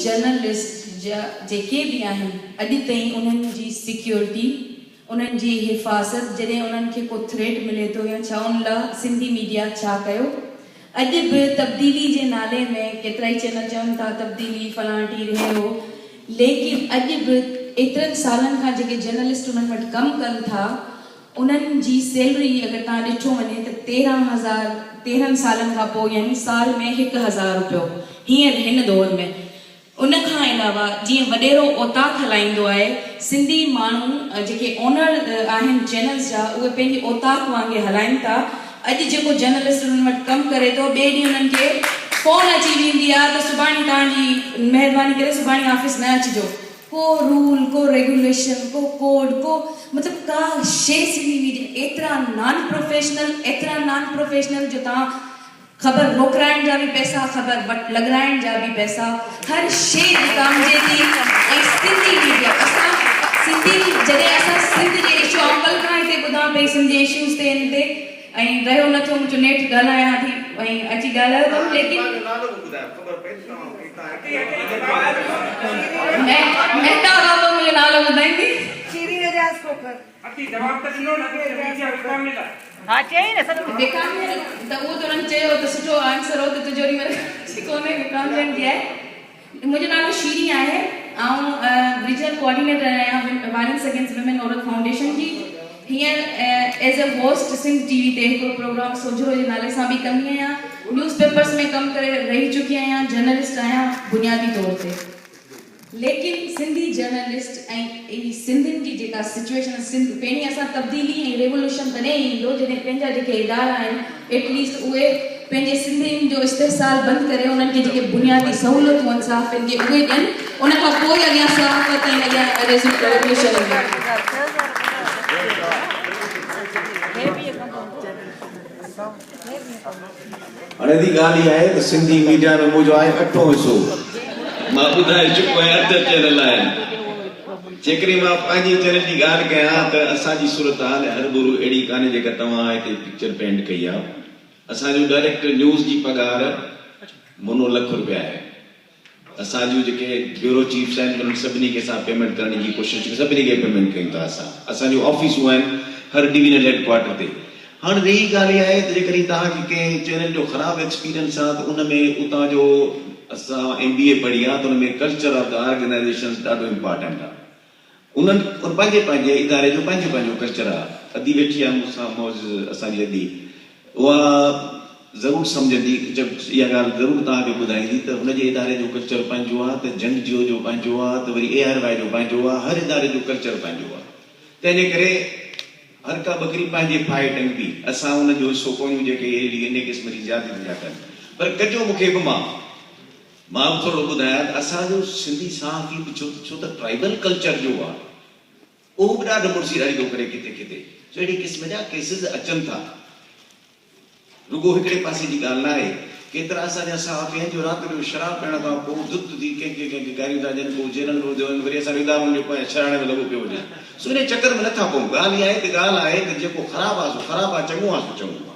journalist जेके भी आहिनि अॼु ताईं उन्हनि जी सिक्योरिटी उन्हनि जी हिफ़ाज़त जॾहिं उन्हनि खे को थ्रेट मिले थो या छा उन लाइ सिंधी मीडिया छा कयो अॼु बि तब्दीली जे नाले में केतिरा ई चैनल चवनि था तब्दीली फलाणी रहे हो लेकिन अॼु बि एतिरनि सालनि खां जेके जर्नलिस्ट उन्हनि वटि कमु कनि था उन्हनि जी सैलरी अगरि तव्हां ॾिठो वञे त 13 सालनि खां पोइ यानी साल में 1000 रुपयो हींअर हिन दौर में उन खां अलावा जीअं वॾेरो औताक हलाईंदो आहे सिंधी माण्हू जेके ओनर आहिनि चैनल्स जा उहे पंहिंजी औताक वांगुरु हलाइनि था अॼु जेको जर्नलिस्ट उन्हनि वटि कमु करे थो ॿिए ॾींहुं उन्हनि खे फ़ोन अची वेंदी आहे त सुभाणे तव्हांजी महिरबानी करे सुभाणे ऑफिस न अचिजो को रूल को रेगुलेशन को कोड को मतलब का शे सिंधी मीडिया एतिरा नॉन प्रोफेशनल जो तव्हां ख़बर रोकराइण जा भी पैसा ख़बर लॻाइण जा भी पैसा हर शे विकामजे थी ऐं सिंधी मीडिया असां सिंधी जॾहिं असां सिंध जे इशू अंकल खां हिते ॿुधां पई सिंध जे इशूज़ ते हिन ते ऐं रहियो नथो मुंहिंजो नेट ॻाल्हायां थी ऐं अची ॻाल्हायो अथमि लेकिन मेहता बाबा मुझे नालो ॿुधाईंदी हाँ चाहिए ना सर विकाम त उहो त उन्हनि चयो त सुठो आंसर हो त तिजोरी में कोन्हे विकाम जन जी आहे मुंहिंजो नालो शीरी आहे ऐं रीजनल कोऑर्डिनेटर आहियां violence against women Aurat foundation जी हींअर as a host Sindh TV ते हिकिड़ो प्रोग्राम सोजरो जे नाले सां बि कंदी आहियां न्यूज़पेपर्स में कमु करे रही चुकी आहियां जर्नलिस्ट आहियां बुनियादी तौर ते लेकिन सिंधी जर्नलिस्ट ऐं सिंधियुनि जी जेका सिचुएशन सिंध पहिरीं असां तब्दीली ऐं रेवोल्यूशन तॾहिं ईंदो जॾहिं पंहिंजा जेके इदारा आहिनि एटलीस्ट उहे पंहिंजे सिंधियुनि जो इस्तेसाल बंदि करे उन्हनि खे जेके बुनियादी सहूलियतूं आहिनि साफ़ियुनि खे उहे ॾियनि उन खां पोइ अॻियां सहाफ़त ऐं अॻियां रेवोल्यूशन हाणे जी ॻाल्हि इहा आहे त सिंधी मीडिया में मुंहिंजो आहे 8 हिसो मां ॿुधाए चुको आहियां 8 चैनल आहिनि जेकॾहिं मां पंहिंजे चैनल जी ॻाल्हि कयां त असांजी सूरत हाल हर गुरू अहिड़ी कान्हे जेका तव्हां हिते पिक्चर पेंट कई आहे असांजो डायरेक्टर न्यूज़ जी पघार मुनो लाख रुपया आहे असांजूं जेके ब्यूरो चीफ्स आहिनि उन्हनि सभिनी खे असां पेमेंट करण जी कोशिशि सभिनी खे पेमेंट कयूं था असांजूं ऑफिसूं आहिनि हर डिवीजनल हेडक्वार्टर ते हाणे रही ॻाल्हि इहा आहे त जेकॾहिं तव्हांखे कंहिं चैनल जो ख़राबु एक्सपीरियंस आहे त उन में उतां जो असां MBA पढ़ी आहे त उन में कल्चर ऑफ द ऑर्गेनाइज़ेशन ॾाढो इम्पोर्टेंट आहे उन्हनि पंहिंजे इदारे जो पंहिंजो कल्चर आहे अदी वेठी आहे मूंसां मौज असांजी अदी उहा ज़रूरु सम्झंदी जब इहा ॻाल्हि ज़रूरु तव्हांखे ॿुधाईंदी त हुनजे इदारे जो कल्चर पंहिंजो आहे त जंग जो पंहिंजो आहे त वरी ARY जो पंहिंजो आहे हर इदारे जो कल्चर पंहिंजो आहे तंहिंजे करे हर का बकरी पंहिंजे फाए टंगदी असां हुनजो हिसो कोन्ह जेके इन क़िस्म जी ज्यादती था कनि पर कजो मूंखे बि मां थोरो ॿुधायां त असांजो सिंधी सहाफ़ी बि छो त ट्राइबल कल्चर जो आहे उहो बि ॾाढो मुड़सीरारी थो करे किथे किथे सो अहिड़ी क़िस्म जा केसिस अचनि था रुगो हिकिड़े पासे जी ॻाल्हि न आहे केतिरा असांजा सहाफ़ी आहिनि जो राति जो शराब पीअण खां पोइ दुत थी कंहिंखे गारियूं था ॾियनि पोइ जेलनि में वरी असां इदारनि जो छॾाइण में लॻो पियो वञे सो इन चकर में नथा पऊं ॻाल्हि इहा आहे त ॻाल्हि आहे त जेको ख़राबु आहे सो ख़राबु आहे चङो आहे सो चङो आहे